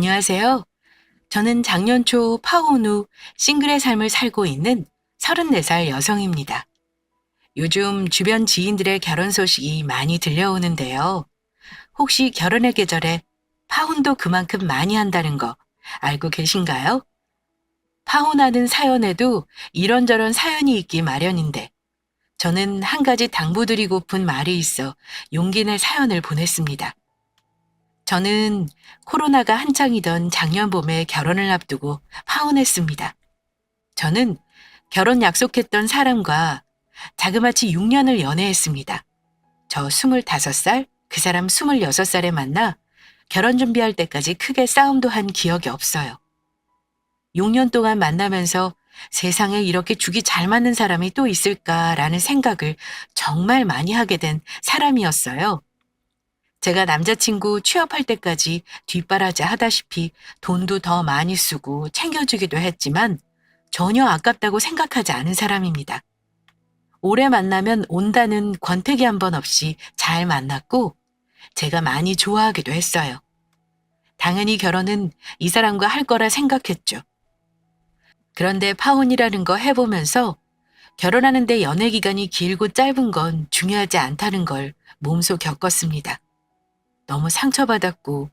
안녕하세요. 저는 작년 초 파혼 후 싱글의 삶을 살고 있는 34살 여성입니다. 요즘 주변 지인들의 결혼 소식이 많이 들려오는데요. 혹시 결혼의 계절에 파혼도 그만큼 많이 한다는 거 알고 계신가요? 파혼하는 사연에도 이런저런 사연이 있기 마련인데 저는 한 가지 당부드리고픈 말이 있어 용기 내 사연을 보냈습니다. 저는 코로나가 한창이던 작년 봄에 결혼을 앞두고 파혼했습니다. 저는 결혼 약속했던 사람과 자그마치 6년을 연애했습니다. 저 25살, 그 사람 26살에 만나 결혼 준비할 때까지 크게 싸움도 한 기억이 없어요. 6년 동안 만나면서 세상에 이렇게 죽이 잘 맞는 사람이 또 있을까라는 생각을 정말 많이 하게 된 사람이었어요. 제가 남자친구 취업할 때까지 뒷바라지 하다시피 돈도 더 많이 쓰고 챙겨주기도 했지만 전혀 아깝다고 생각하지 않은 사람입니다. 오래 만나면 온다는 권태기 한 번 없이 잘 만났고 제가 많이 좋아하기도 했어요. 당연히 결혼은 이 사람과 할 거라 생각했죠. 그런데 파혼이라는 거 해보면서 결혼하는데 연애 기간이 길고 짧은 건 중요하지 않다는 걸 몸소 겪었습니다. 너무 상처받았고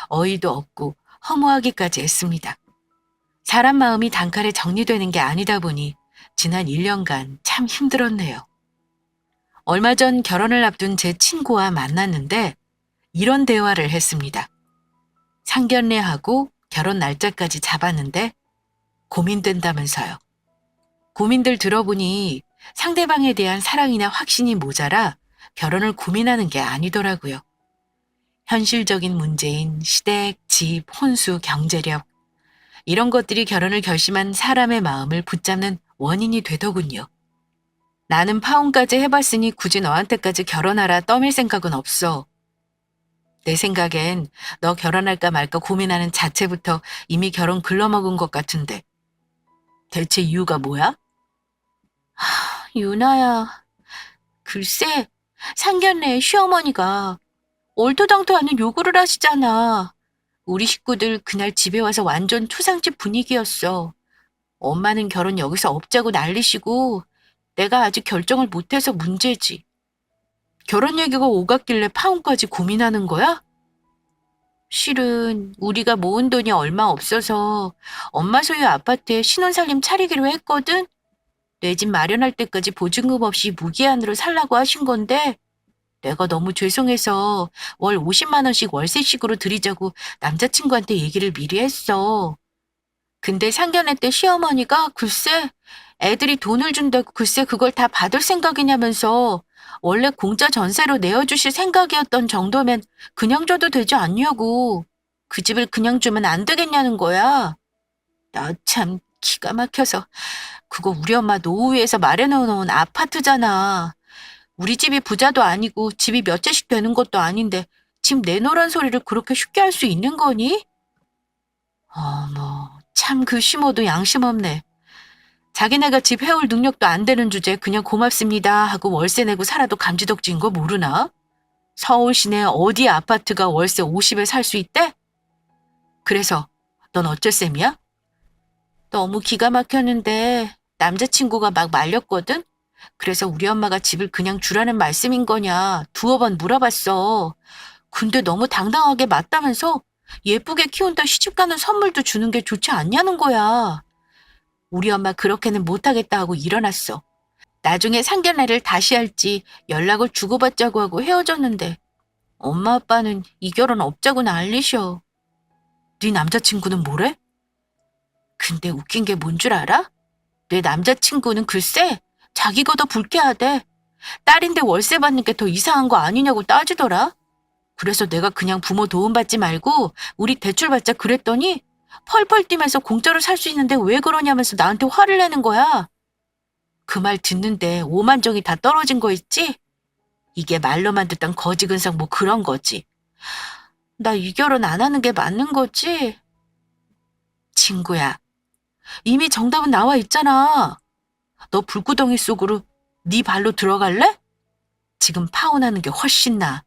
어이도 없고 허무하기까지 했습니다. 사람 마음이 단칼에 정리되는 게 아니다 보니 지난 1년간 참 힘들었네요. 얼마 전 결혼을 앞둔 제 친구와 만났는데 이런 대화를 했습니다. 상견례하고 결혼 날짜까지 잡았는데 고민된다면서요. 고민들 들어보니 상대방에 대한 사랑이나 확신이 모자라 결혼을 고민하는 게 아니더라고요. 현실적인 문제인 시댁, 집, 혼수, 경제력 이런 것들이 결혼을 결심한 사람의 마음을 붙잡는 원인이 되더군요. 나는 파혼까지 해봤으니 굳이 너한테까지 결혼하라 떠밀 생각은 없어. 내 생각엔 너 결혼할까 말까 고민하는 자체부터 이미 결혼 글러먹은 것 같은데 대체 이유가 뭐야? 유나야, 글쎄 상견례에 시어머니가 얼토당토하는 요구를 하시잖아. 우리 식구들 그날 집에 와서 완전 초상집 분위기였어. 엄마는 결혼 여기서 없자고 난리시고 내가 아직 결정을 못해서 문제지. 결혼 얘기가 오갔길래 파혼까지 고민하는 거야? 실은 우리가 모은 돈이 얼마 없어서 엄마 소유 아파트에 신혼살림 차리기로 했거든. 내 집 마련할 때까지 보증금 없이 무기한으로 살라고 하신 건데 내가 너무 죄송해서 월 50만 원씩 월세식으로 드리자고 남자친구한테 얘기를 미리 했어. 근데 상견례 때 시어머니가 글쎄 애들이 돈을 준다고 글쎄 그걸 다 받을 생각이냐면서 원래 공짜 전세로 내어주실 생각이었던 정도면 그냥 줘도 되지 않냐고. 그 집을 그냥 주면 안 되겠냐는 거야. 나 참 기가 막혀서 그거 우리 엄마 노후위에서 마련해놓은 아파트잖아. 우리 집이 부자도 아니고 집이 몇 채씩 되는 것도 아닌데 집 내놓으란 소리를 그렇게 쉽게 할 수 있는 거니? 어머, 참 그 심어도 양심 없네. 자기네가 집 해올 능력도 안 되는 주제에 그냥 고맙습니다 하고 월세 내고 살아도 감지덕지인 거 모르나? 서울 시내 어디 아파트가 월세 50에 살 수 있대? 그래서 넌 어쩔 셈이야? 너무 기가 막혔는데 남자친구가 막 말렸거든? 그래서 우리 엄마가 집을 그냥 주라는 말씀인 거냐 두어 번 물어봤어. 근데 너무 당당하게 맞다면서 예쁘게 키운다 시집가는 선물도 주는 게 좋지 않냐는 거야. 우리 엄마 그렇게는 못하겠다 하고 일어났어. 나중에 상견례를 다시 할지 연락을 주고받자고 하고 헤어졌는데 엄마 아빠는 이 결혼 없자고 난리셔. 네 남자친구는 뭐래? 근데 웃긴 게 뭔 줄 알아? 내 남자친구는 글쎄 자기가 더 불쾌하대. 딸인데 월세 받는 게 더 이상한 거 아니냐고 따지더라. 그래서 내가 그냥 부모 도움받지 말고 우리 대출받자 그랬더니 펄펄 뛰면서 공짜로 살 수 있는데 왜 그러냐면서 나한테 화를 내는 거야. 그 말 듣는데 오만정이 다 떨어진 거 있지? 이게 말로만 듣던 거지근성 뭐 그런 거지. 나 이 결혼 안 하는 게 맞는 거지? 친구야, 이미 정답은 나와 있잖아. 너 불구덩이 속으로 네 발로 들어갈래? 지금 파혼하는 게 훨씬 나아.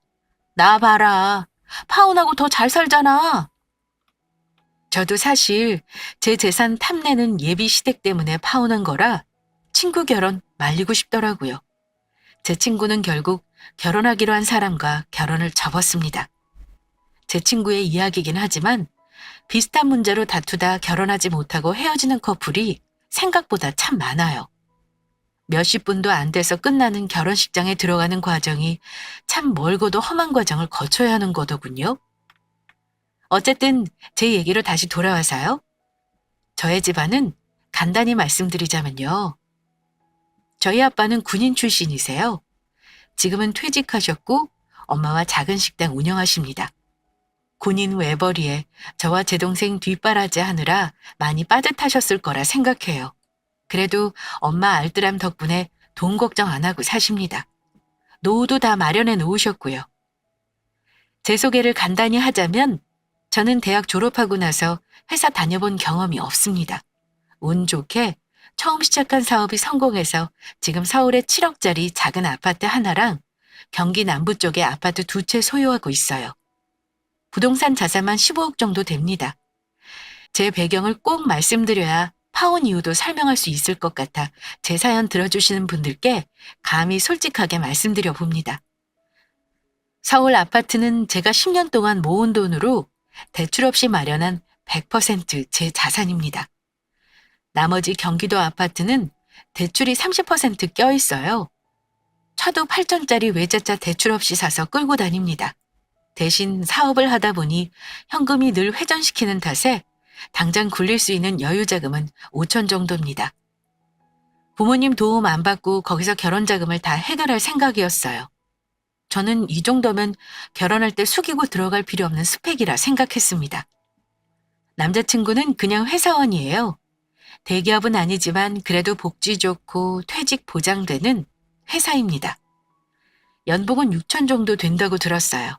나 봐라. 파혼하고 더 잘 살잖아. 저도 사실 제 재산 탐내는 예비 시댁 때문에 파혼한 거라 친구 결혼 말리고 싶더라고요. 제 친구는 결국 결혼하기로 한 사람과 결혼을 접었습니다. 제 친구의 이야기긴 하지만 비슷한 문제로 다투다 결혼하지 못하고 헤어지는 커플이 생각보다 참 많아요. 몇십 분도 안 돼서 끝나는 결혼식장에 들어가는 과정이 참 멀고도 험한 과정을 거쳐야 하는 거더군요. 어쨌든 제 얘기로 다시 돌아와서요. 저의 집안은 간단히 말씀드리자면요. 저희 아빠는 군인 출신이세요. 지금은 퇴직하셨고 엄마와 작은 식당 운영하십니다. 군인 외벌이에 저와 제 동생 뒷바라지 하느라 많이 빠듯하셨을 거라 생각해요. 그래도 엄마 알뜰함 덕분에 돈 걱정 안 하고 사십니다. 노후도 다 마련해 놓으셨고요. 제 소개를 간단히 하자면 저는 대학 졸업하고 나서 회사 다녀본 경험이 없습니다. 운 좋게 처음 시작한 사업이 성공해서 지금 서울에 7억짜리 작은 아파트 하나랑 경기 남부 쪽에 아파트 2채 소유하고 있어요. 부동산 자산만 15억 정도 됩니다. 제 배경을 꼭 말씀드려야 파혼 이유도 설명할 수 있을 것 같아 제 사연 들어주시는 분들께 감히 솔직하게 말씀드려 봅니다. 서울 아파트는 제가 10년 동안 모은 돈으로 대출 없이 마련한 100%제 자산입니다. 나머지 경기도 아파트는 대출이 30% 껴있어요. 차도 8천짜리 외제차 대출 없이 사서 끌고 다닙니다. 대신 사업을 하다 보니 현금이 늘 회전시키는 탓에 당장 굴릴 수 있는 여유 자금은 5천 정도입니다. 부모님 도움 안 받고 거기서 결혼 자금을 다 해결할 생각이었어요. 저는 이 정도면 결혼할 때 숙이고 들어갈 필요 없는 스펙이라 생각했습니다. 남자친구는 그냥 회사원이에요. 대기업은 아니지만 그래도 복지 좋고 퇴직 보장되는 회사입니다. 연봉은 6천 정도 된다고 들었어요.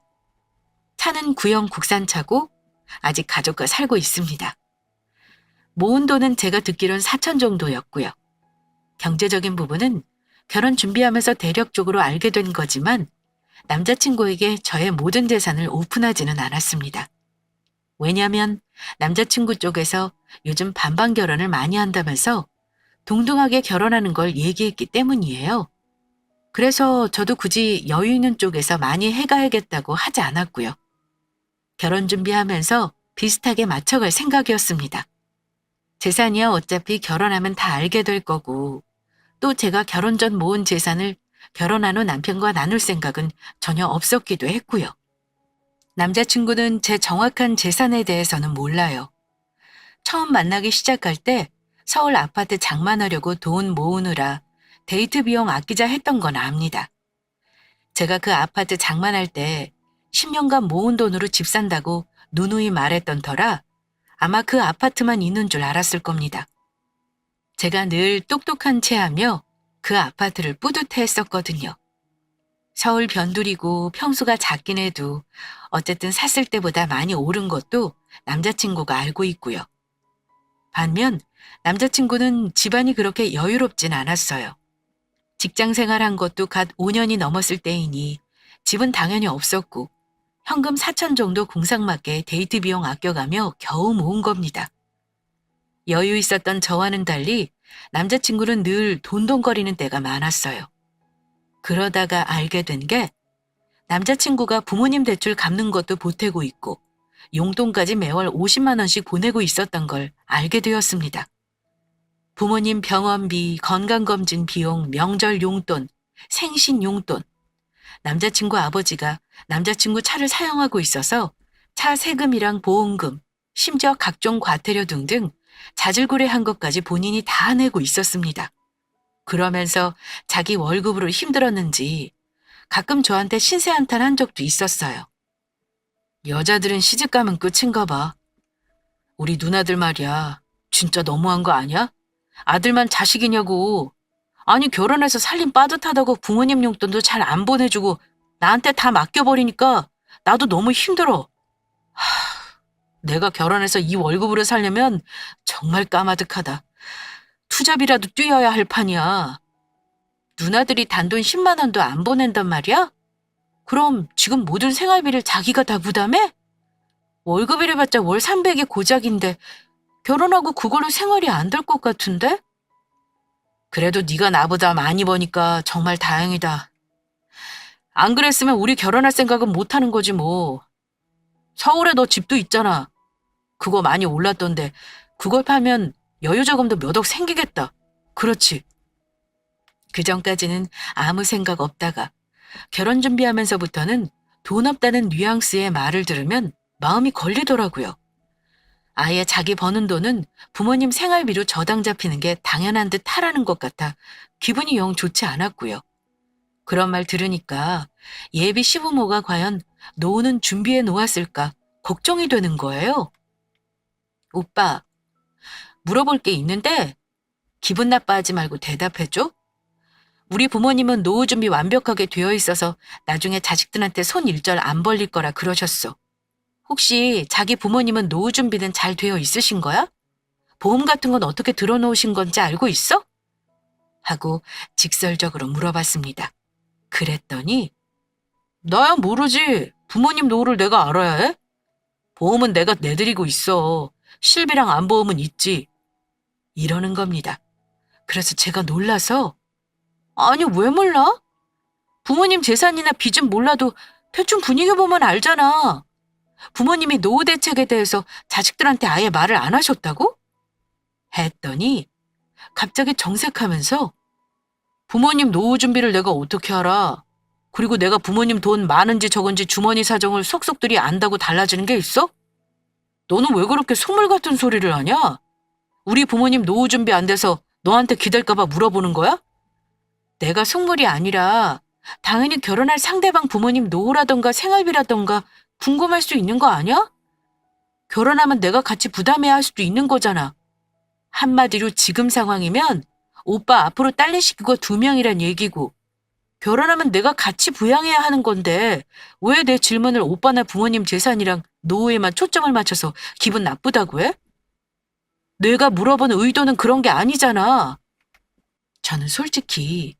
차는 구형 국산차고 아직 가족과 살고 있습니다. 모은 돈은 제가 듣기론 4천 정도였고요. 경제적인 부분은 결혼 준비하면서 대략적으로 알게 된 거지만 남자친구에게 저의 모든 재산을 오픈하지는 않았습니다. 왜냐하면 남자친구 쪽에서 요즘 반반 결혼을 많이 한다면서 동등하게 결혼하는 걸 얘기했기 때문이에요. 그래서 저도 굳이 여유 있는 쪽에서 많이 해가야겠다고 하지 않았고요. 결혼 준비하면서 비슷하게 맞춰갈 생각이었습니다. 재산이야 어차피 결혼하면 다 알게 될 거고 또 제가 결혼 전 모은 재산을 결혼한 후 남편과 나눌 생각은 전혀 없었기도 했고요. 남자친구는 제 정확한 재산에 대해서는 몰라요. 처음 만나기 시작할 때 서울 아파트 장만하려고 돈 모으느라 데이트 비용 아끼자 했던 건 압니다. 제가 그 아파트 장만할 때 10년간 모은 돈으로 집 산다고 누누이 말했던 터라 아마 그 아파트만 있는 줄 알았을 겁니다. 제가 늘 똑똑한 체하며 그 아파트를 뿌듯해했었거든요. 서울 변두리고 평수가 작긴 해도 어쨌든 샀을 때보다 많이 오른 것도 남자친구가 알고 있고요. 반면 남자친구는 집안이 그렇게 여유롭진 않았어요. 직장 생활한 것도 갓 5년이 넘었을 때이니 집은 당연히 없었고 현금 4천 정도 공상맞게 데이트 비용 아껴가며 겨우 모은 겁니다. 여유 있었던 저와는 달리 남자친구는 늘 돈돈거리는 때가 많았어요. 그러다가 알게 된 게 남자친구가 부모님 대출 갚는 것도 보태고 있고 용돈까지 매월 50만 원씩 보내고 있었던 걸 알게 되었습니다. 부모님 병원비, 건강검진 비용, 명절 용돈, 생신 용돈. 남자친구 아버지가 남자친구 차를 사용하고 있어서 차 세금이랑 보험금, 심지어 각종 과태료 등등 자질구레한 것까지 본인이 다 내고 있었습니다. 그러면서 자기 월급으로 힘들었는지 가끔 저한테 신세 한탄한 적도 있었어요. 여자들은 시집가면 끝인가 봐. 우리 누나들 말이야. 진짜 너무한 거 아니야? 아들만 자식이냐고. 아니 결혼해서 살림 빠듯하다고 부모님 용돈도 잘 안 보내주고 나한테 다 맡겨버리니까 나도 너무 힘들어. 내가 결혼해서 이 월급으로 살려면 정말 까마득하다. 투잡이라도 뛰어야 할 판이야. 누나들이 단돈 10만 원도 안 보낸단 말이야? 그럼 지금 모든 생활비를 자기가 다 부담해? 월급이래봤자 월 300이 고작인데 결혼하고 그걸로 생활이 안 될 것 같은데? 그래도 네가 나보다 많이 버니까 정말 다행이다. 안 그랬으면 우리 결혼할 생각은 못 하는 거지 뭐. 서울에 너 집도 있잖아. 그거 많이 올랐던데 그걸 팔면 여유자금도 몇 억 생기겠다. 그렇지. 그전까지는 아무 생각 없다가 결혼 준비하면서부터는 돈 없다는 뉘앙스의 말을 들으면 마음이 걸리더라고요. 아예 자기 버는 돈은 부모님 생활비로 저당 잡히는 게 당연한 듯 하라는 것 같아 기분이 영 좋지 않았고요. 그런 말 들으니까 예비 시부모가 과연 노후는 준비해 놓았을까 걱정이 되는 거예요. 오빠, 물어볼 게 있는데 기분 나빠하지 말고 대답해줘. 우리 부모님은 노후 준비 완벽하게 되어 있어서 나중에 자식들한테 손 일절 안 벌릴 거라 그러셨어. 혹시 자기 부모님은 노후 준비는 잘 되어 있으신 거야? 보험 같은 건 어떻게 들어놓으신 건지 알고 있어? 하고 직설적으로 물어봤습니다. 그랬더니 나야 모르지. 부모님 노후를 내가 알아야 해? 보험은 내가 내드리고 있어. 실비랑 안보험은 있지. 이러는 겁니다. 그래서 제가 놀라서 아니 왜 몰라? 부모님 재산이나 빚은 몰라도 대충 분위기 보면 알잖아. 부모님이 노후 대책에 대해서 자식들한테 아예 말을 안 하셨다고? 했더니 갑자기 정색하면서 부모님 노후 준비를 내가 어떻게 알아? 그리고 내가 부모님 돈 많은지 적은지 주머니 사정을 속속들이 안다고 달라지는 게 있어? 너는 왜 그렇게 속물 같은 소리를 하냐? 우리 부모님 노후 준비 안 돼서 너한테 기댈까봐 물어보는 거야? 내가 속물이 아니라 당연히 결혼할 상대방 부모님 노후라던가 생활비라던가 궁금할 수 있는 거 아니야? 결혼하면 내가 같이 부담해야 할 수도 있는 거잖아. 한마디로 지금 상황이면 오빠 앞으로 딸내 식구가 2명이란 얘기고 결혼하면 내가 같이 부양해야 하는 건데 왜 내 질문을 오빠나 부모님 재산이랑 노후에만 초점을 맞춰서 기분 나쁘다고 해? 내가 물어본 의도는 그런 게 아니잖아. 저는 솔직히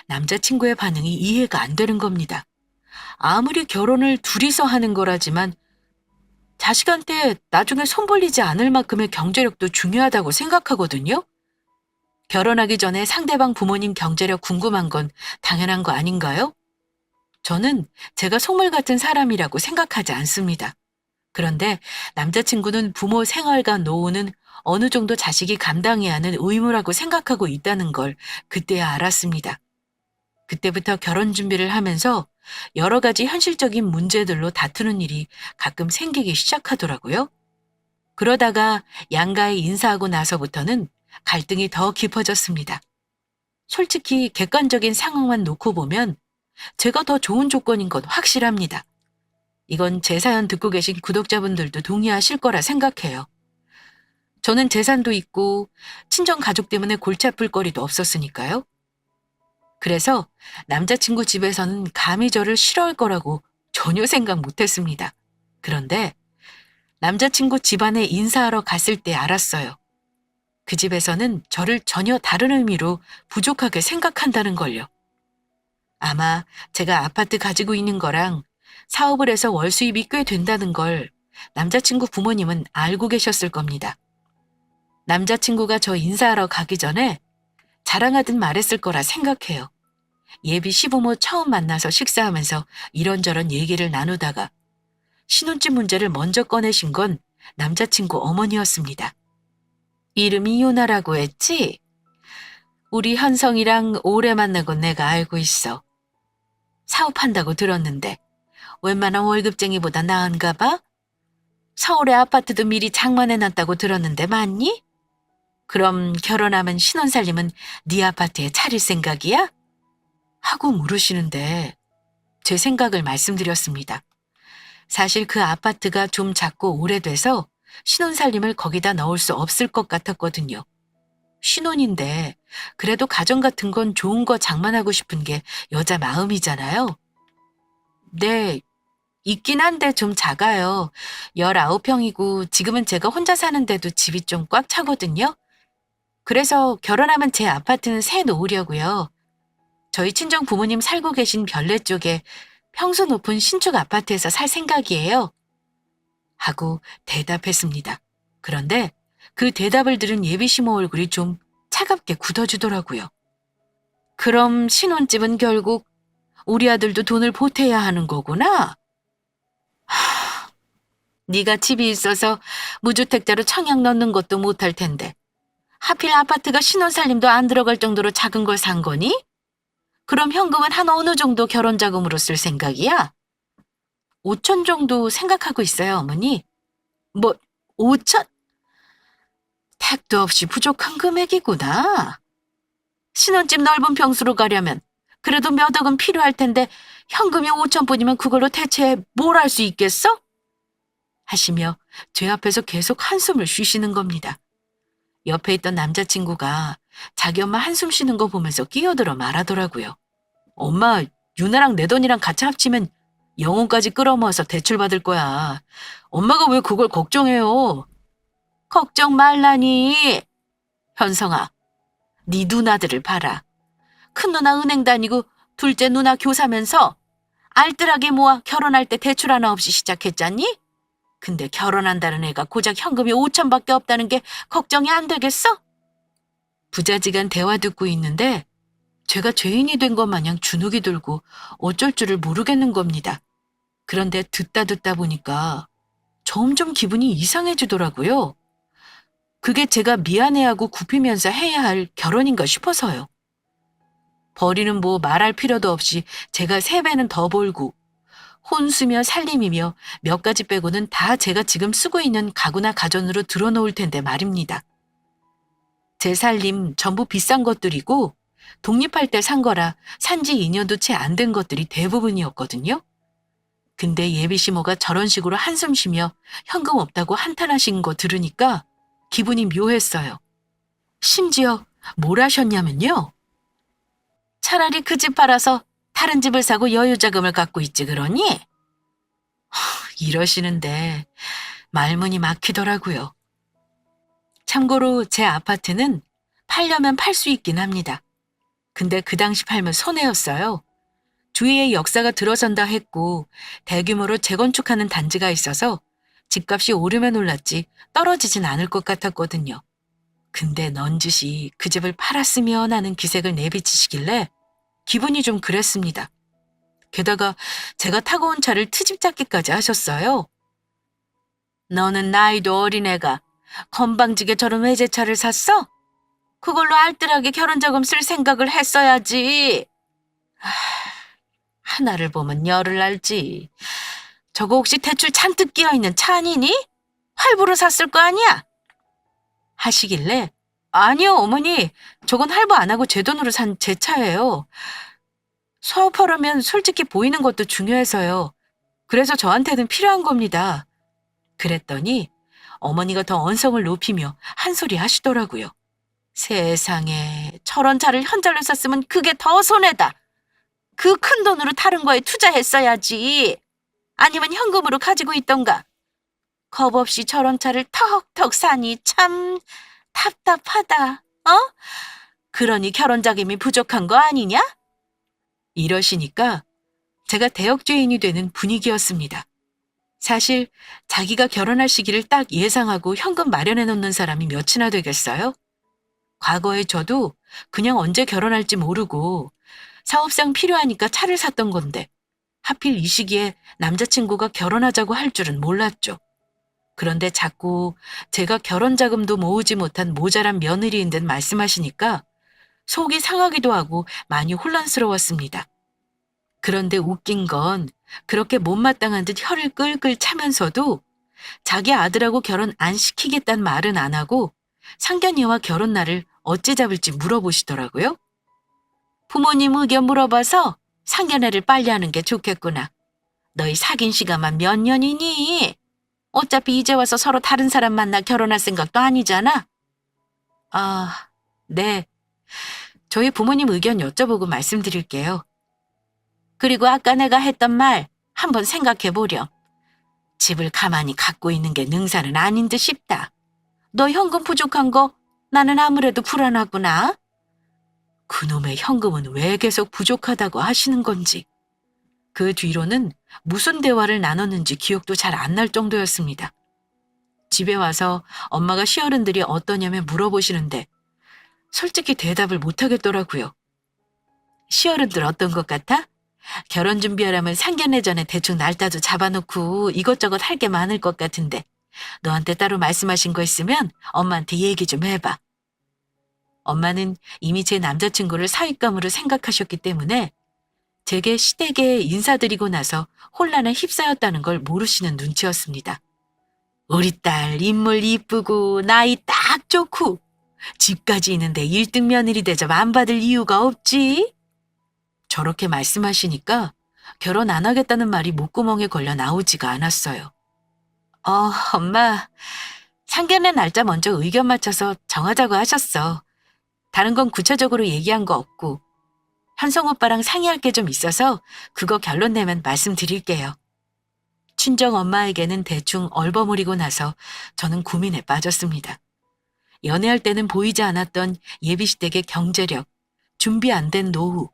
남자친구의 반응이 이해가 안 되는 겁니다. 아무리 결혼을 둘이서 하는 거라지만 자식한테 나중에 손 벌리지 않을 만큼의 경제력도 중요하다고 생각하거든요. 결혼하기 전에 상대방 부모님 경제력 궁금한 건 당연한 거 아닌가요? 저는 제가 속물 같은 사람이라고 생각하지 않습니다. 그런데 남자친구는 부모 생활과 노후는 어느 정도 자식이 감당해야 하는 의무라고 생각하고 있다는 걸 그때야 알았습니다. 그때부터 결혼 준비를 하면서 여러 가지 현실적인 문제들로 다투는 일이 가끔 생기기 시작하더라고요. 그러다가 양가에 인사하고 나서부터는 갈등이 더 깊어졌습니다. 솔직히 객관적인 상황만 놓고 보면 제가 더 좋은 조건인 건 확실합니다. 이건 제 사연 듣고 계신 구독자분들도 동의하실 거라 생각해요. 저는 재산도 있고 친정 가족 때문에 골치 아플 거리도 없었으니까요. 그래서 남자친구 집에서는 감히 저를 싫어할 거라고 전혀 생각 못했습니다. 그런데 남자친구 집안에 인사하러 갔을 때 알았어요. 그 집에서는 저를 전혀 다른 의미로 부족하게 생각한다는 걸요. 아마 제가 아파트 가지고 있는 거랑 사업을 해서 월 수입이 꽤 된다는 걸 남자친구 부모님은 알고 계셨을 겁니다. 남자친구가 저 인사하러 가기 전에 자랑하듯 말했을 거라 생각해요. 예비 시부모 처음 만나서 식사하면서 이런저런 얘기를 나누다가 신혼집 문제를 먼저 꺼내신 건 남자친구 어머니였습니다. 이름이 요나라고 했지? 우리 현성이랑 오래 만나고 내가 알고 있어. 사업한다고 들었는데 웬만한 월급쟁이보다 나은가 봐? 서울의 아파트도 미리 장만해놨다고 들었는데 맞니? 그럼 결혼하면 신혼살림은 네 아파트에 차릴 생각이야? 하고 물으시는데 제 생각을 말씀드렸습니다. 사실 그 아파트가 좀 작고 오래돼서 신혼살림을 거기다 넣을 수 없을 것 같았거든요. 신혼인데 그래도 가정 같은 건 좋은 거 장만하고 싶은 게 여자 마음이잖아요. 네, 있긴 한데 좀 작아요. 19평이고 지금은 제가 혼자 사는데도 집이 좀 꽉 차거든요. 그래서 결혼하면 제 아파트는 새 놓으려고요. 저희 친정 부모님 살고 계신 별내 쪽에 평수 높은 신축 아파트에서 살 생각이에요. 하고 대답했습니다. 그런데 그 대답을 들은 예비시모 얼굴이 좀 차갑게 굳어지더라고요. 그럼 신혼집은 결국 우리 아들도 돈을 보태야 하는 거구나? 네가 집이 있어서 무주택자로 청약 넣는 것도 못할 텐데 하필 아파트가 신혼살림도 안 들어갈 정도로 작은 걸 산 거니? 그럼 현금은 한 어느 정도 결혼 자금으로 쓸 생각이야? 5천 정도 생각하고 있어요, 어머니. 뭐, 5천? 택도 없이 부족한 금액이구나. 신혼집 넓은 평수로 가려면 그래도 몇 억은 필요할 텐데 현금이 5천뿐이면 그걸로 대체 뭘 할 수 있겠어? 하시며 제 앞에서 계속 한숨을 쉬시는 겁니다. 옆에 있던 남자친구가 자기 엄마 한숨 쉬는 거 보면서 끼어들어 말하더라고요. 엄마, 유나랑 내 돈이랑 같이 합치면 영혼까지 끌어모아서 대출받을 거야. 엄마가 왜 그걸 걱정해요? 걱정 말라니. 현성아, 네 누나들을 봐라. 큰 누나 은행 다니고 둘째 누나 교사면서 알뜰하게 모아 결혼할 때 대출 하나 없이 시작했잖니? 근데 결혼한다는 애가 고작 현금이 5천밖에 없다는 게 걱정이 안 되겠어? 부자지간 대화 듣고 있는데 제가 죄인이 된 것 마냥 주눅이 들고 어쩔 줄을 모르겠는 겁니다. 그런데 듣다 보니까 점점 기분이 이상해지더라고요. 그게 제가 미안해하고 굽히면서 해야 할 결혼인가 싶어서요. 벌이는 뭐 말할 필요도 없이 제가 3배는 더 벌고 혼수며 살림이며 몇 가지 빼고는 다 제가 지금 쓰고 있는 가구나 가전으로 들어놓을 텐데 말입니다. 제 살림 전부 비싼 것들이고 독립할 때 산 거라 산지 2년도 채 안 된 것들이 대부분이었거든요. 근데 예비시모가 저런 식으로 한숨 쉬며 현금 없다고 한탄하신 거 들으니까 기분이 묘했어요. 심지어 뭘 하셨냐면요. 차라리 그 집 팔아서 다른 집을 사고 여유자금을 갖고 있지 그러니? 이러시는데 말문이 막히더라고요. 참고로 제 아파트는 팔려면 팔 수 있긴 합니다. 근데 그 당시 팔면 손해였어요. 주위에 역사가 들어선다 했고 대규모로 재건축하는 단지가 있어서 집값이 오르면 올랐지 떨어지진 않을 것 같았거든요. 근데 넌지시 그 집을 팔았으면 하는 기색을 내비치시길래 기분이 좀 그랬습니다. 게다가 제가 타고 온 차를 트집 잡기까지 하셨어요. 너는 나이도 어린애가 건방지게 저런 외제차를 샀어? 그걸로 알뜰하게 결혼자금 쓸 생각을 했어야지. 하나를 보면 열을 알지. 저거 혹시 대출 잔뜩 끼어있는 차 아니니? 할부로 샀을 거 아니야? 하시길래 아니요 어머니 저건 할부 안 하고 제 돈으로 산 제 차예요. 사업하려면 솔직히 보이는 것도 중요해서요. 그래서 저한테는 필요한 겁니다. 그랬더니 어머니가 더 언성을 높이며 한 소리 하시더라고요. 세상에 저런 차를 현찰로 샀으면 그게 더 손해다. 그 큰 돈으로 다른 거에 투자했어야지. 아니면 현금으로 가지고 있던가. 겁 없이 저런 차를 턱턱 사니 참 답답하다. 그러니 결혼 자금이 부족한 거 아니냐? 이러시니까 제가 대역죄인이 되는 분위기였습니다. 사실 자기가 결혼할 시기를 딱 예상하고 현금 마련해 놓는 사람이 몇이나 되겠어요? 과거에 저도 그냥 언제 결혼할지 모르고 사업상 필요하니까 차를 샀던 건데 하필 이 시기에 남자친구가 결혼하자고 할 줄은 몰랐죠. 그런데 자꾸 제가 결혼 자금도 모으지 못한 모자란 며느리인 듯 말씀하시니까 속이 상하기도 하고 많이 혼란스러웠습니다. 그런데 웃긴 건 그렇게 못마땅한 듯 혀를 끌끌 차면서도 자기 아들하고 결혼 안 시키겠다는 말은 안 하고 상견례와 결혼 날을 어찌 잡을지 물어보시더라고요. 부모님 의견 물어봐서 상견례를 빨리 하는 게 좋겠구나. 너희 사귄 시간만 몇 년이니? 어차피 이제 와서 서로 다른 사람 만나 결혼할 생각도 아니잖아. 아, 네. 저희 부모님 의견 여쭤보고 말씀드릴게요. 그리고 아까 내가 했던 말 한번 생각해 보렴. 집을 가만히 갖고 있는 게 능사는 아닌 듯 싶다. 너 현금 부족한 거 나는 아무래도 불안하구나. 그놈의 현금은 왜 계속 부족하다고 하시는 건지. 그 뒤로는 무슨 대화를 나눴는지 기억도 잘 안 날 정도였습니다. 집에 와서 엄마가 시어른들이 어떠냐며 물어보시는데 솔직히 대답을 못 하겠더라고요. 시어른들 어떤 것 같아? 결혼 준비하려면 상견례 전에 대충 날짜도 잡아놓고 이것저것 할 게 많을 것 같은데 너한테 따로 말씀하신 거 있으면 엄마한테 얘기 좀 해봐. 엄마는 이미 제 남자친구를 사윗감으로 생각하셨기 때문에 제게 시댁에 인사드리고 나서 혼란에 휩싸였다는 걸 모르시는 눈치였습니다. 우리 딸 인물 이쁘고 나이 딱 좋고 집까지 있는데 1등 며느리 대접 안 받을 이유가 없지? 저렇게 말씀하시니까 결혼 안 하겠다는 말이 목구멍에 걸려 나오지가 않았어요. 엄마, 상견례 날짜 먼저 의견 맞춰서 정하자고 하셨어. 다른 건 구체적으로 얘기한 거 없고 현성 오빠랑 상의할 게 좀 있어서 그거 결론 내면 말씀드릴게요. 친정 엄마에게는 대충 얼버무리고 나서 저는 고민에 빠졌습니다. 연애할 때는 보이지 않았던 예비시댁의 경제력, 준비 안 된 노후,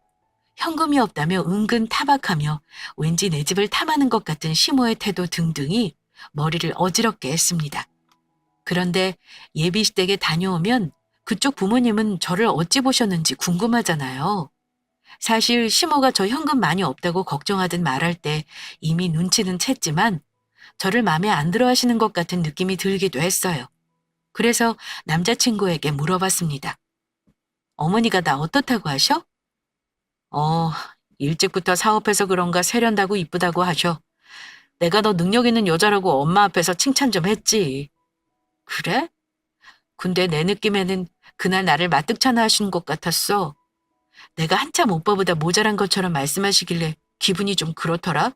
현금이 없다며 은근 타박하며 왠지 내 집을 탐하는 것 같은 시모의 태도 등등이 머리를 어지럽게 했습니다. 그런데 예비시댁에 다녀오면 그쪽 부모님은 저를 어찌 보셨는지 궁금하잖아요. 사실 시모가 저 현금 많이 없다고 걱정하듯 말할 때 이미 눈치는 챘지만 저를 마음에 안 들어 하시는 것 같은 느낌이 들기도 했어요. 그래서 남자친구에게 물어봤습니다. 어머니가 나 어떻다고 하셔? 어, 일찍부터 사업해서 그런가 세련되고 이쁘다고 하셔. 내가 너 능력 있는 여자라고 엄마 앞에서 칭찬 좀 했지. 그래? 근데 내 느낌에는 그날 나를 마뜩찮아 하시는 것 같았어. 내가 한참 오빠보다 모자란 것처럼 말씀하시길래 기분이 좀 그렇더라.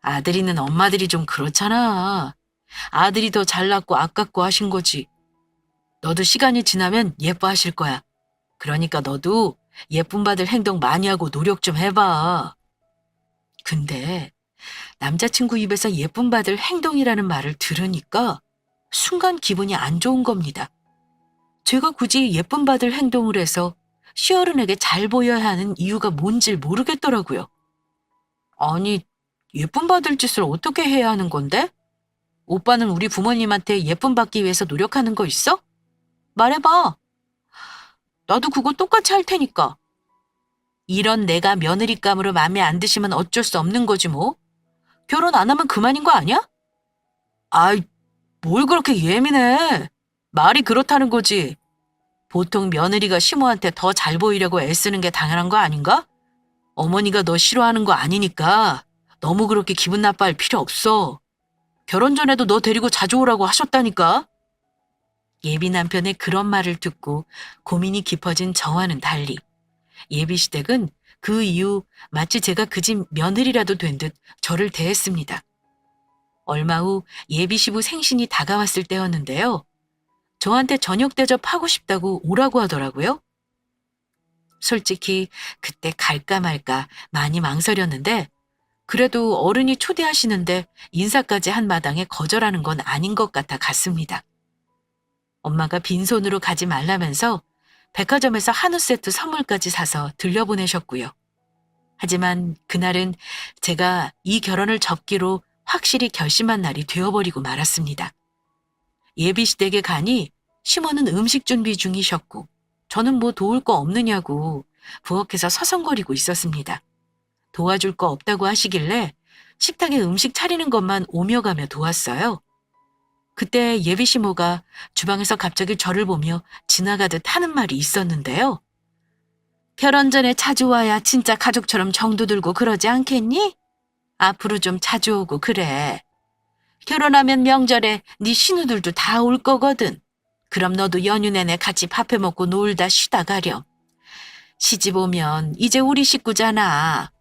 아들이는 엄마들이 좀 그렇잖아. 아들이 더 잘났고 아깝고 하신 거지. 너도 시간이 지나면 예뻐하실 거야. 그러니까 너도 예쁨 받을 행동 많이 하고 노력 좀 해봐. 근데 남자친구 입에서 예쁨 받을 행동이라는 말을 들으니까 순간 기분이 안 좋은 겁니다. 제가 굳이 예쁨 받을 행동을 해서 시어른에게 잘 보여야 하는 이유가 뭔지 모르겠더라고요. 아니, 예쁨 받을 짓을 어떻게 해야 하는 건데? 오빠는 우리 부모님한테 예쁨 받기 위해서 노력하는 거 있어? 말해봐. 나도 그거 똑같이 할 테니까. 이런 내가 며느리감으로 마음에 안 드시면 어쩔 수 없는 거지 뭐. 결혼 안 하면 그만인 거 아니야? 아이, 뭘 그렇게 예민해. 말이 그렇다는 거지. 보통 며느리가 시모한테 더 잘 보이려고 애쓰는 게 당연한 거 아닌가? 어머니가 너 싫어하는 거 아니니까 너무 그렇게 기분 나빠할 필요 없어. 결혼 전에도 너 데리고 자주 오라고 하셨다니까. 예비 남편의 그런 말을 듣고 고민이 깊어진 저와는 달리 예비시댁은 그 이후 마치 제가 그 집 며느리라도 된 듯 저를 대했습니다. 얼마 후 예비시부 생신이 다가왔을 때였는데요. 저한테 저녁 대접하고 싶다고 오라고 하더라고요. 솔직히 그때 갈까 말까 많이 망설였는데 그래도 어른이 초대하시는데 인사까지 한 마당에 거절하는 건 아닌 것 같아 갔습니다. 엄마가 빈손으로 가지 말라면서 백화점에서 한우 세트 선물까지 사서 들려보내셨고요. 하지만 그날은 제가 이 결혼을 접기로 확실히 결심한 날이 되어버리고 말았습니다. 예비시댁에 가니 시모는 음식 준비 중이셨고 저는 뭐 도울 거 없느냐고 부엌에서 서성거리고 있었습니다. 도와줄 거 없다고 하시길래 식탁에 음식 차리는 것만 오며 가며 도왔어요. 그때 예비 시모가 주방에서 갑자기 저를 보며 지나가듯 하는 말이 있었는데요. 결혼 전에 자주 와야 진짜 가족처럼 정도 들고 그러지 않겠니? 앞으로 좀 자주 오고 그래. 결혼하면 명절에 네 신우들도 다 올 거거든. 그럼 너도 연휴 내내 같이 밥해 먹고 놀다 쉬다 가렴. 시집 오면 이제 우리 식구잖아.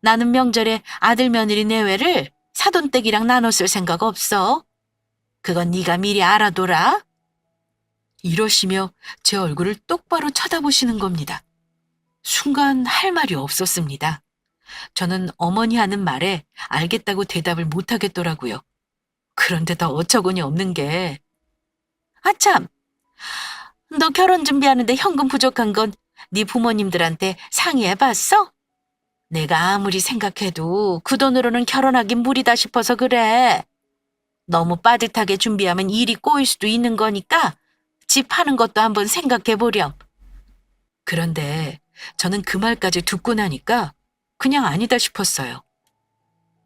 나는 명절에 아들 며느리 내외를 사돈댁이랑 나눠 쓸 생각 없어. 그건 네가 미리 알아둬라. 이러시며 제 얼굴을 똑바로 쳐다보시는 겁니다. 순간 할 말이 없었습니다. 저는 어머니 하는 말에 알겠다고 대답을 못하겠더라고요. 그런데 더 어처구니 없는 게 아참, 너 결혼 준비하는데 현금 부족한 건 네 부모님들한테 상의해봤어? 내가 아무리 생각해도 그 돈으로는 결혼하긴 무리다 싶어서 그래. 너무 빠듯하게 준비하면 일이 꼬일 수도 있는 거니까 집 파는 것도 한번 생각해 보렴. 그런데 저는 그 말까지 듣고 나니까 그냥 아니다 싶었어요.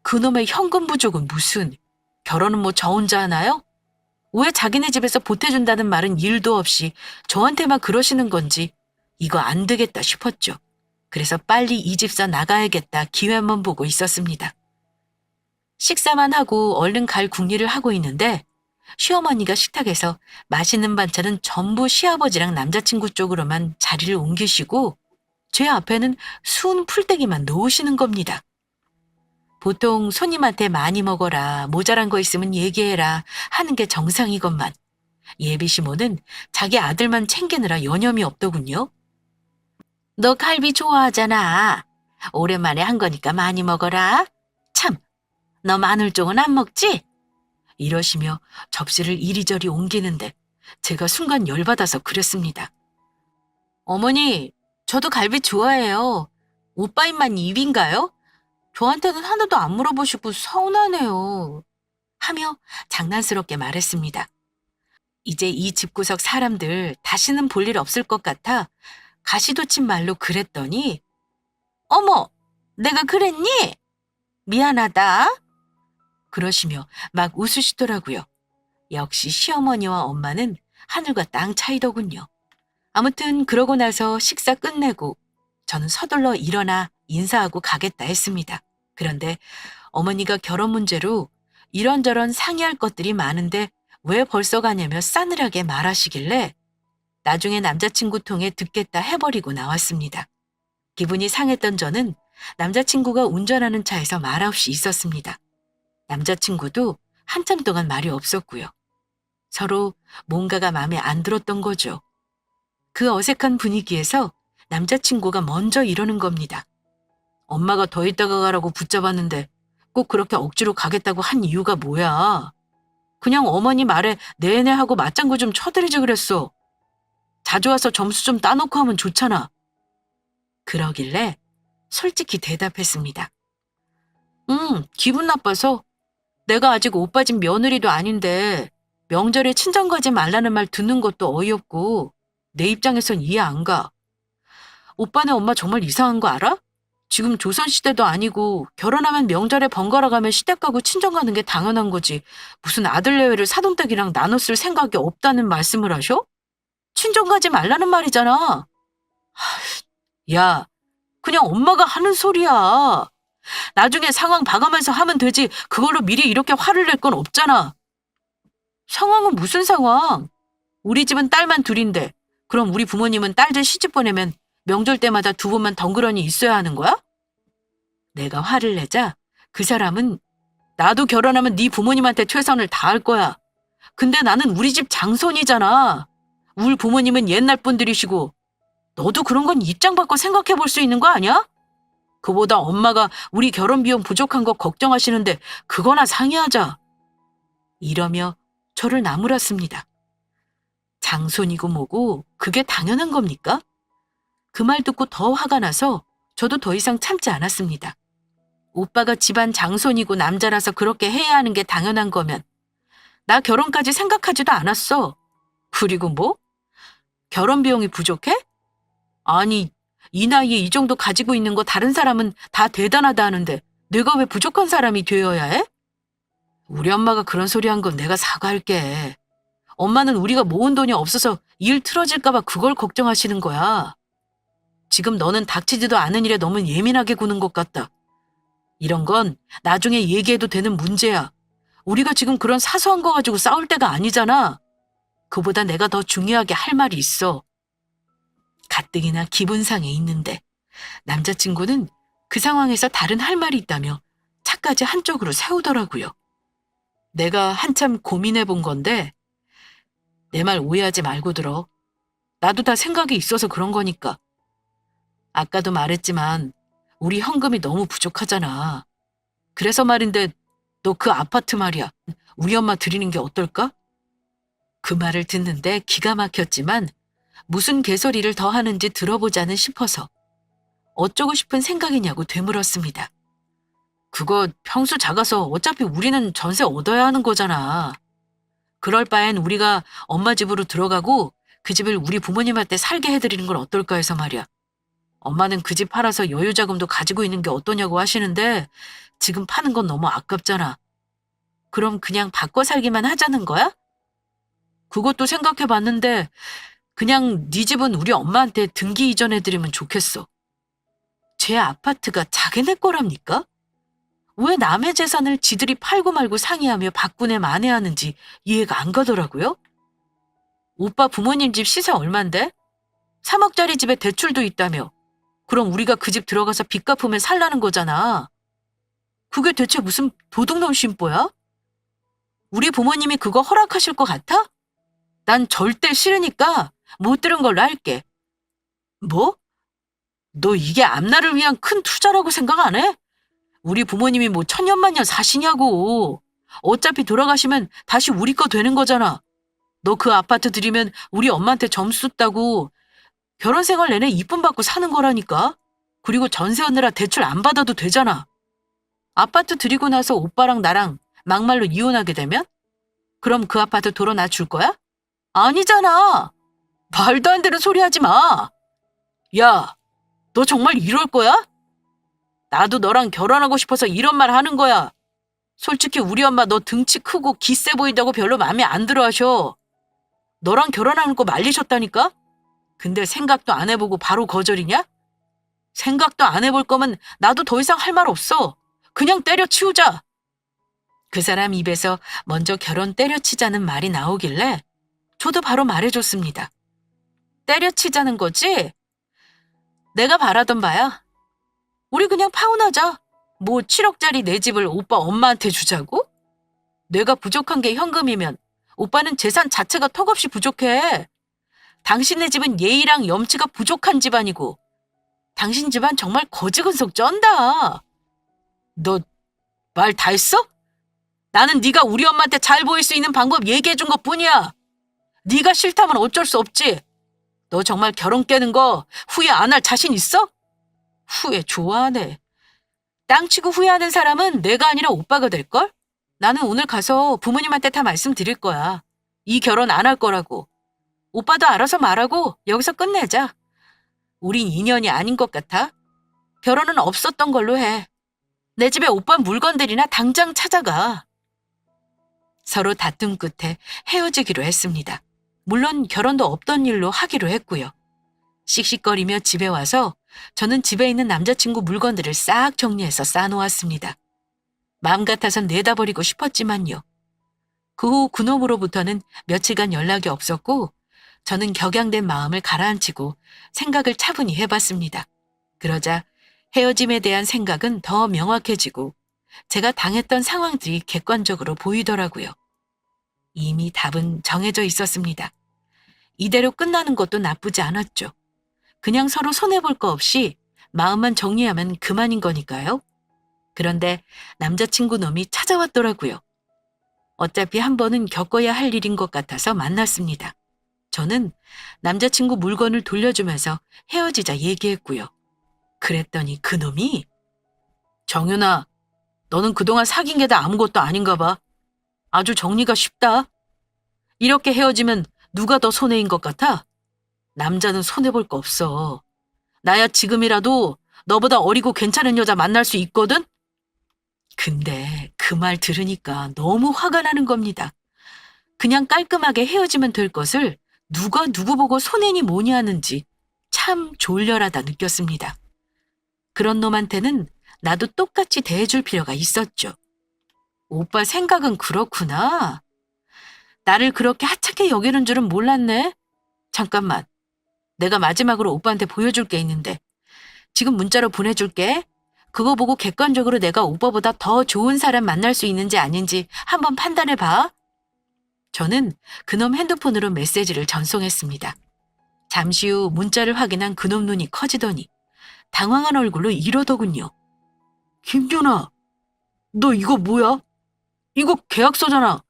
그놈의 현금 부족은 무슨, 결혼은 뭐 저 혼자 하나요? 왜 자기네 집에서 보태준다는 말은 일도 없이 저한테만 그러시는 건지 이거 안 되겠다 싶었죠. 그래서 빨리 이 집사 나가야겠다 기회만 보고 있었습니다. 식사만 하고 얼른 갈 궁리를 하고 있는데 시어머니가 식탁에서 맛있는 반찬은 전부 시아버지랑 남자친구 쪽으로만 자리를 옮기시고 제 앞에는 수은 풀떼기만 놓으시는 겁니다. 보통 손님한테 많이 먹어라, 모자란 거 있으면 얘기해라 하는 게 정상이건만 예비 시모는 자기 아들만 챙기느라 여념이 없더군요. 너 갈비 좋아하잖아. 오랜만에 한 거니까 많이 먹어라. 참, 너 마늘종은 안 먹지? 이러시며 접시를 이리저리 옮기는데 제가 순간 열받아서 그랬습니다. 어머니, 저도 갈비 좋아해요. 오빠 입만 입인가요? 저한테는 하나도 안 물어보시고 서운하네요. 하며 장난스럽게 말했습니다. 이제 이 집구석 사람들 다시는 볼 일 없을 것 같아 가시돋친 말로 그랬더니 어머, 내가 그랬니? 미안하다. 그러시며 막 웃으시더라고요. 역시 시어머니와 엄마는 하늘과 땅 차이더군요. 아무튼 그러고 나서 식사 끝내고 저는 서둘러 일어나 인사하고 가겠다 했습니다. 그런데 어머니가 결혼 문제로 이런저런 상의할 것들이 많은데 왜 벌써 가냐며 싸늘하게 말하시길래 나중에 남자친구 통해 듣겠다 해버리고 나왔습니다. 기분이 상했던 저는 남자친구가 운전하는 차에서 말없이 있었습니다. 남자친구도 한참 동안 말이 없었고요. 서로 뭔가가 마음에 안 들었던 거죠. 그 어색한 분위기에서 남자친구가 먼저 이러는 겁니다. 엄마가 더 있다가 가라고 붙잡았는데 꼭 그렇게 억지로 가겠다고 한 이유가 뭐야? 그냥 어머니 말에 네네 하고 맞장구 좀 쳐드리지 그랬어. 자주 와서 점수 좀 따놓고 하면 좋잖아. 그러길래 솔직히 대답했습니다. 기분 나빠서 내가 아직 오빠 집 며느리도 아닌데 명절에 친정 가지 말라는 말 듣는 것도 어이없고 내 입장에선 이해 안 가. 오빠네 엄마 정말 이상한 거 알아? 지금 조선시대도 아니고 결혼하면 명절에 번갈아 가며 시댁 가고 친정 가는 게 당연한 거지. 무슨 아들 내외를 사돈댁이랑 나눠 쓸 생각이 없다는 말씀을 하셔? 친정 가지 말라는 말이잖아. 야, 그냥 엄마가 하는 소리야. 나중에 상황 봐가면서 하면 되지. 그걸로 미리 이렇게 화를 낼 건 없잖아. 상황은 무슨 상황? 우리 집은 딸만 둘인데 그럼 우리 부모님은 딸들 시집 보내면 명절 때마다 두 번만 덩그러니 있어야 하는 거야? 내가 화를 내자 그 사람은 나도 결혼하면 네 부모님한테 최선을 다할 거야. 근데 나는 우리 집 장손이잖아. 우리 부모님은 옛날 분들이시고 너도 그런 건 입장 바꿔 생각해 볼 수 있는 거 아니야? 그보다 엄마가 우리 결혼 비용 부족한 거 걱정하시는데 그거나 상의하자. 이러며 저를 나무랐습니다. 장손이고 뭐고 그게 당연한 겁니까? 그 말 듣고 더 화가 나서 저도 더 이상 참지 않았습니다. 오빠가 집안 장손이고 남자라서 그렇게 해야 하는 게 당연한 거면 나 결혼까지 생각하지도 않았어. 그리고 뭐? 결혼 비용이 부족해? 아니, 이 나이에 이 정도 가지고 있는 거 다른 사람은 다 대단하다 하는데 내가 왜 부족한 사람이 되어야 해? 우리 엄마가 그런 소리 한 건 내가 사과할게. 엄마는 우리가 모은 돈이 없어서 일 틀어질까 봐 그걸 걱정하시는 거야. 지금 너는 닥치지도 않은 일에 너무 예민하게 구는 것 같다. 이런 건 나중에 얘기해도 되는 문제야. 우리가 지금 그런 사소한 거 가지고 싸울 때가 아니잖아. 그보다 내가 더 중요하게 할 말이 있어. 가뜩이나 기분상해 있는데 남자친구는 그 상황에서 다른 할 말이 있다며 차까지 한쪽으로 세우더라고요. 내가 한참 고민해 본 건데 내 말 오해하지 말고 들어. 나도 다 생각이 있어서 그런 거니까. 아까도 말했지만 우리 현금이 너무 부족하잖아. 그래서 말인데 너 그 아파트 말이야. 우리 엄마 드리는 게 어떨까? 그 말을 듣는데 기가 막혔지만 무슨 개소리를 더 하는지 들어보자는 싶어서 어쩌고 싶은 생각이냐고 되물었습니다. 그거 평수 작아서 어차피 우리는 전세 얻어야 하는 거잖아. 그럴 바엔 우리가 엄마 집으로 들어가고 그 집을 우리 부모님한테 살게 해드리는 건 어떨까 해서 말이야. 엄마는 그 집 팔아서 여유 자금도 가지고 있는 게 어떠냐고 하시는데 지금 파는 건 너무 아깝잖아. 그럼 그냥 바꿔 살기만 하자는 거야? 그것도 생각해 봤는데 그냥 네 집은 우리 엄마한테 등기 이전해드리면 좋겠어. 제 아파트가 자기네 거랍니까? 왜 남의 재산을 지들이 팔고 말고 상의하며 바꾸네 만회하는지 이해가 안 가더라고요. 오빠 부모님 집 시세 얼만데? 3억짜리 집에 대출도 있다며. 그럼 우리가 그 집 들어가서 빚 갚으면 살라는 거잖아. 그게 대체 무슨 도둑놈 심보야? 우리 부모님이 그거 허락하실 것 같아? 난 절대 싫으니까 못 들은 걸로 할게. 뭐? 너 이게 앞날을 위한 큰 투자라고 생각 안 해? 우리 부모님이 뭐 천년만년 사시냐고. 어차피 돌아가시면 다시 우리 거 되는 거잖아. 너 그 아파트 들이면 우리 엄마한테 점수 따고 결혼 생활 내내 이쁨 받고 사는 거라니까. 그리고 전세 얻느라 대출 안 받아도 되잖아. 아파트 들이고 나서 오빠랑 나랑 막말로 이혼하게 되면? 그럼 그 아파트 돌아나 줄 거야? 아니잖아. 말도 안 되는 소리 하지 마. 야, 너 정말 이럴 거야? 나도 너랑 결혼하고 싶어서 이런 말 하는 거야. 솔직히 우리 엄마 너 등치 크고 기세 보인다고 별로 마음에 안 들어 하셔. 너랑 결혼하는 거 말리셨다니까? 근데 생각도 안 해보고 바로 거절이냐? 생각도 안 해볼 거면 나도 더 이상 할 말 없어. 그냥 때려치우자. 그 사람 입에서 먼저 결혼 때려치자는 말이 나오길래 저도 바로 말해줬습니다. 때려치자는 거지? 내가 바라던 바야. 우리 그냥 파혼하자. 뭐 7억짜리 내 집을 오빠 엄마한테 주자고? 내가 부족한 게 현금이면 오빠는 재산 자체가 턱없이 부족해. 당신네 집은 예의랑 염치가 부족한 집안이고 당신 집안 정말 거지근속 쩐다. 너 말 다 했어? 나는 네가 우리 엄마한테 잘 보일 수 있는 방법 얘기해 준 것뿐이야. 네가 싫다면 어쩔 수 없지. 너 정말 결혼 깨는 거 후회 안 할 자신 있어? 후회 좋아하네. 땅 치고 후회하는 사람은 내가 아니라 오빠가 될걸? 나는 오늘 가서 부모님한테 다 말씀드릴 거야. 이 결혼 안 할 거라고. 오빠도 알아서 말하고 여기서 끝내자. 우린 인연이 아닌 것 같아. 결혼은 없었던 걸로 해. 내 집에 오빠 물건들이나 당장 찾아가. 서로 다툼 끝에 헤어지기로 했습니다. 물론 결혼도 없던 일로 하기로 했고요. 씩씩거리며 집에 와서 저는 집에 있는 남자친구 물건들을 싹 정리해서 싸놓았습니다. 마음 같아선 내다버리고 싶었지만요. 그 후 그놈으로부터는 며칠간 연락이 없었고 저는 격양된 마음을 가라앉히고 생각을 차분히 해봤습니다. 그러자 헤어짐에 대한 생각은 더 명확해지고 제가 당했던 상황들이 객관적으로 보이더라고요. 이미 답은 정해져 있었습니다. 이대로 끝나는 것도 나쁘지 않았죠. 그냥 서로 손해볼 거 없이 마음만 정리하면 그만인 거니까요. 그런데 남자친구 놈이 찾아왔더라고요. 어차피 한 번은 겪어야 할 일인 것 같아서 만났습니다. 저는 남자친구 물건을 돌려주면서 헤어지자 얘기했고요. 그랬더니 그놈이 정윤아, 너는 그동안 사귄 게 다 아무것도 아닌가 봐. 아주 정리가 쉽다. 이렇게 헤어지면 누가 더 손해인 것 같아? 남자는 손해볼 거 없어. 나야 지금이라도 너보다 어리고 괜찮은 여자 만날 수 있거든? 근데 그 말 들으니까 너무 화가 나는 겁니다. 그냥 깔끔하게 헤어지면 될 것을 누가 누구 보고 손해니 뭐니 하는지 참 졸렬하다 느꼈습니다. 그런 놈한테는 나도 똑같이 대해줄 필요가 있었죠. 오빠 생각은 그렇구나. 나를 그렇게 하찮게 여기는 줄은 몰랐네. 잠깐만. 내가 마지막으로 오빠한테 보여줄 게 있는데 지금 문자로 보내줄게. 그거 보고 객관적으로 내가 오빠보다 더 좋은 사람 만날 수 있는지 아닌지 한번 판단해봐. 저는 그놈 핸드폰으로 메시지를 전송했습니다. 잠시 후 문자를 확인한 그놈 눈이 커지더니 당황한 얼굴로 이러더군요. 김준아, 너 이거 뭐야? 이거 계약서잖아.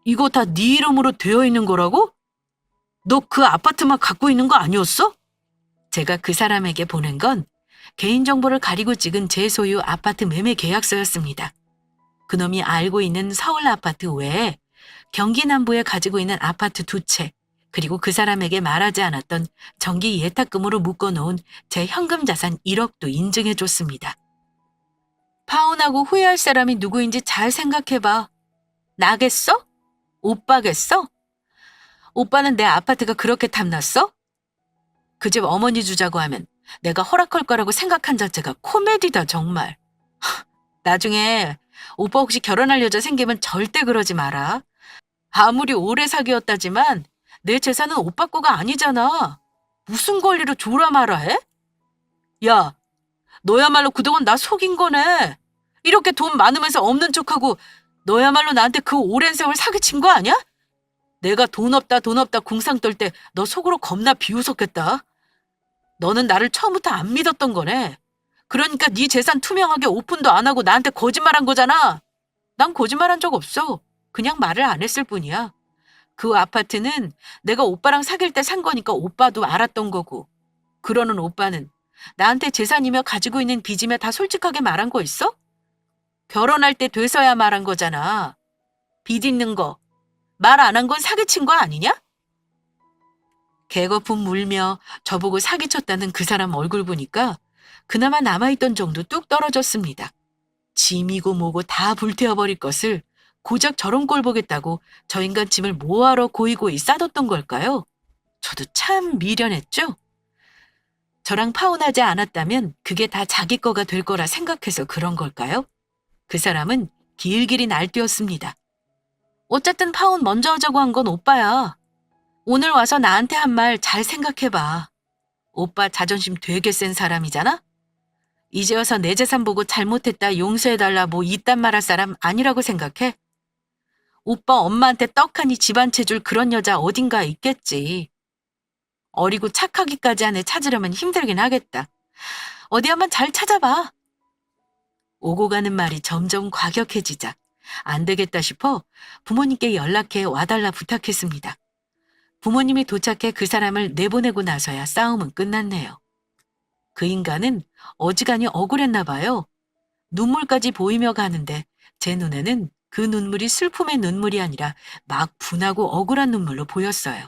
이거 다 네 이름으로 되어 있는 거라고? 너 그 아파트만 갖고 있는 거 아니었어? 제가 그 사람에게 보낸 건 개인정보를 가리고 찍은 제 소유 아파트 매매 계약서였습니다. 그놈이 알고 있는 서울 아파트 외에 경기 남부에 가지고 있는 아파트 2채, 그리고 그 사람에게 말하지 않았던 정기 예탁금으로 묶어놓은 제 현금 자산 1억도 인증해줬습니다. 파혼하고 후회할 사람이 누구인지 잘 생각해봐. 나겠어? 오빠겠어? 오빠는 내 아파트가 그렇게 탐났어? 그 집 어머니 주자고 하면 내가 허락할 거라고 생각한 자체가 코미디다 정말. 나중에 오빠 혹시 결혼할 여자 생기면 절대 그러지 마라. 아무리 오래 사귀었다지만 내 재산은 오빠 거가 아니잖아. 무슨 권리로 줘라 마라 해? 야, 너야말로 그동안 나 속인 거네. 이렇게 돈 많으면서 없는 척하고 너야말로 나한테 그 오랜 세월 사기친 거 아니야? 내가 돈 없다 궁상 떨 때 너 속으로 겁나 비웃었겠다. 너는 나를 처음부터 안 믿었던 거네. 그러니까 네 재산 투명하게 오픈도 안 하고 나한테 거짓말한 거잖아. 난 거짓말한 적 없어. 그냥 말을 안 했을 뿐이야. 그 아파트는 내가 오빠랑 사귈 때 산 거니까 오빠도 알았던 거고. 그러는 오빠는 나한테 재산이며 가지고 있는 빚이며 다 솔직하게 말한 거 있어? 결혼할 때 돼서야 말한 거잖아. 빚 있는 거. 말 안 한 건 사기친 거 아니냐? 개거품 물며 저보고 사기쳤다는 그 사람 얼굴 보니까 그나마 남아있던 정도 뚝 떨어졌습니다. 짐이고 뭐고 다 불태워버릴 것을 고작 저런 꼴 보겠다고 저 인간 짐을 뭐하러 고이고이 싸뒀던 걸까요? 저도 참 미련했죠? 저랑 파혼하지 않았다면 그게 다 자기 거가 될 거라 생각해서 그런 걸까요? 그 사람은 길길이 날뛰었습니다. 어쨌든 파혼 먼저 하자고 한 건 오빠야. 오늘 와서 나한테 한 말 잘 생각해봐. 오빠 자존심 되게 센 사람이잖아? 이제 와서 내 재산 보고 잘못했다 용서해달라 뭐 이딴 말 할 사람 아니라고 생각해? 오빠 엄마한테 떡하니 집 한 채 줄 그런 여자 어딘가 있겠지. 어리고 착하기까지 한 애 찾으려면 힘들긴 하겠다. 어디 한번 잘 찾아봐. 오고 가는 말이 점점 과격해지자 안 되겠다 싶어 부모님께 연락해 와달라 부탁했습니다. 부모님이 도착해 그 사람을 내보내고 나서야 싸움은 끝났네요. 그 인간은 어지간히 억울했나 봐요. 눈물까지 보이며 가는데 제 눈에는 그 눈물이 슬픔의 눈물이 아니라 막 분하고 억울한 눈물로 보였어요.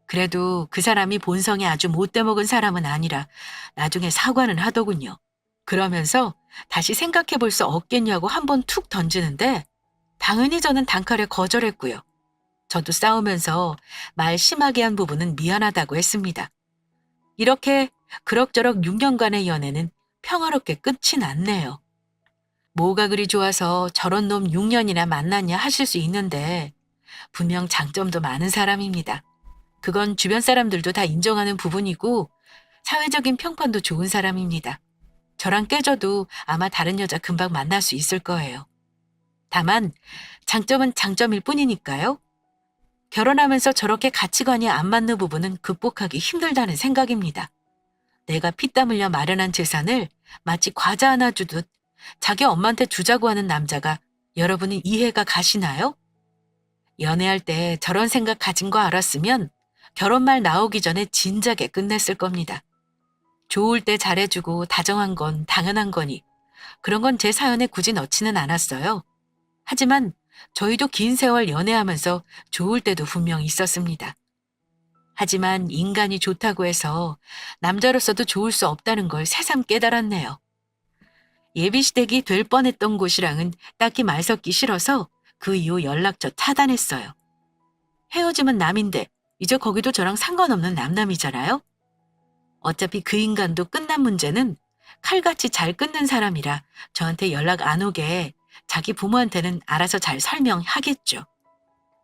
그래도 그 사람이 본성이 아주 못돼 먹은 사람은 아니라 나중에 사과는 하더군요. 그러면서 다시 생각해 볼 수 없겠냐고 한번 툭 던지는데 당연히 저는 단칼에 거절했고요. 저도 싸우면서 말 심하게 한 부분은 미안하다고 했습니다. 이렇게 그럭저럭 6년간의 연애는 평화롭게 끝이 났네요. 뭐가 그리 좋아서 저런 놈 6년이나 만났냐 하실 수 있는데 분명 장점도 많은 사람입니다. 그건 주변 사람들도 다 인정하는 부분이고 사회적인 평판도 좋은 사람입니다. 저랑 깨져도 아마 다른 여자 금방 만날 수 있을 거예요. 다만 장점은 장점일 뿐이니까요. 결혼하면서 저렇게 가치관이 안 맞는 부분은 극복하기 힘들다는 생각입니다. 내가 피땀 흘려 마련한 재산을 마치 과자 하나 주듯 자기 엄마한테 주자고 하는 남자가 여러분은 이해가 가시나요? 연애할 때 저런 생각 가진 거 알았으면 결혼 말 나오기 전에 진작에 끝냈을 겁니다. 좋을 때 잘해주고 다정한 건 당연한 거니 그런 건 제 사연에 굳이 넣지는 않았어요. 하지만 저희도 긴 세월 연애하면서 좋을 때도 분명 있었습니다. 하지만 인간이 좋다고 해서 남자로서도 좋을 수 없다는 걸 새삼 깨달았네요. 예비시댁이 될 뻔했던 곳이랑은 딱히 말 섞기 싫어서 그 이후 연락처 차단했어요. 헤어짐은 남인데 이제 거기도 저랑 상관없는 남남이잖아요. 어차피 그 인간도 끝난 문제는 칼같이 잘 끊는 사람이라 저한테 연락 안 오게 자기 부모한테는 알아서 잘 설명하겠죠.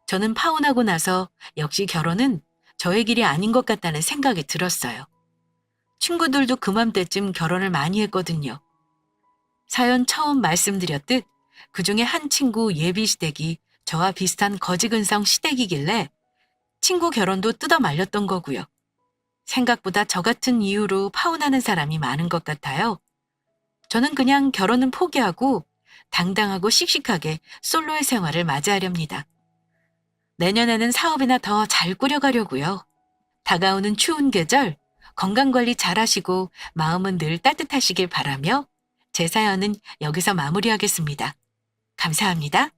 저는 파혼하고 나서 역시 결혼은 저의 길이 아닌 것 같다는 생각이 들었어요. 친구들도 그맘때쯤 결혼을 많이 했거든요. 사연 처음 말씀드렸듯 그중에 한 친구 예비시댁이 저와 비슷한 거지근성 시댁이길래 친구 결혼도 뜯어 말렸던 거고요. 생각보다 저 같은 이유로 파혼하는 사람이 많은 것 같아요. 저는 그냥 결혼은 포기하고 당당하고 씩씩하게 솔로의 생활을 맞이하렵니다. 내년에는 사업이나 더 잘 꾸려가려고요. 다가오는 추운 계절, 건강관리 잘하시고 마음은 늘 따뜻하시길 바라며 제 사연은 여기서 마무리하겠습니다. 감사합니다.